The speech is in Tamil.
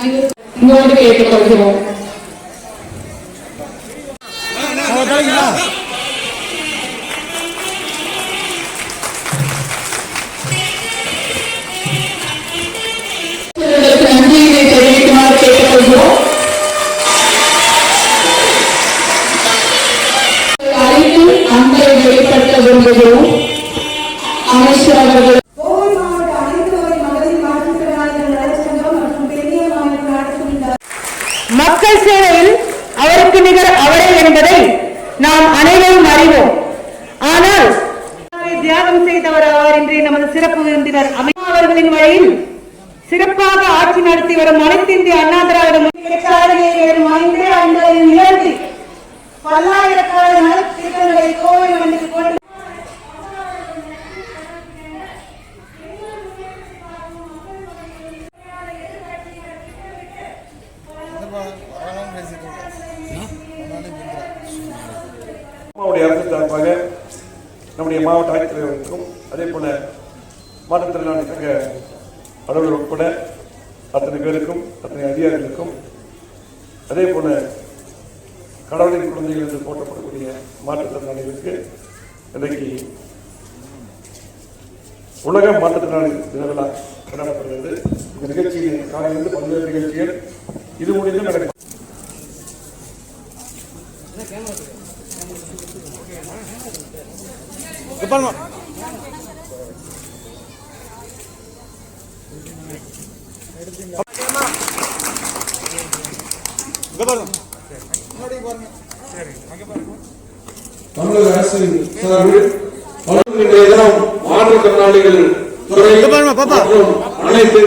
இங்கோடு கேட்டுக்கொள்கிறோம். நன்றியை தெரிவிக்குமாறு கேட்டுக்கொள்கிறோம். அழைத்து அன்பை வெளிப்படுத்த விரும்புகிறோம். அமைச்சர் அவர்கள் மக்கள் சேவையில் அவருக்கு நிகர் அவரே என்பதை நாம் அனைவரும் அறிவோம். ஆனால் தியாகம் செய்தவர் ஆவார் என்று நமது சிறப்பு விருந்தினர் அவர்களின் வழியில் சிறப்பாக ஆட்சி நடத்தி வரும் அனைத்து இந்திய அண்ணா திராவிட நிகழ்த்தி பல்லாயிரக்கான நலத்திட்டங்களை கோவில் மண்ணுக்கு கொண்டு அரசு சார்பாக நம்முடைய மாவட்ட ஆட்சித்தலைவருக்கும் அதே போல மாற்றுத்திறனாளி சங்க அலுவலர் உட்பட அத்தனை பேருக்கும் அத்தனை அதிகாரிகளுக்கும் அதே போல கடவுளின் குழந்தைகள் என்று போற்றப்படக்கூடிய மாற்றுத்திறனாளிகளுக்கு இன்றைக்கு உலக மாற்றுத்திறனாளி தின விழா கொண்டாடப்படுகிறது. இந்த நிகழ்ச்சியில் காலையிலிருந்து பல்வேறு நிகழ்ச்சிகள் இது முடிந்து நடக்கும். தமிழக அரசின் சார்பில் மாற்றுத்திறனாளிகள் துறை அனைத்து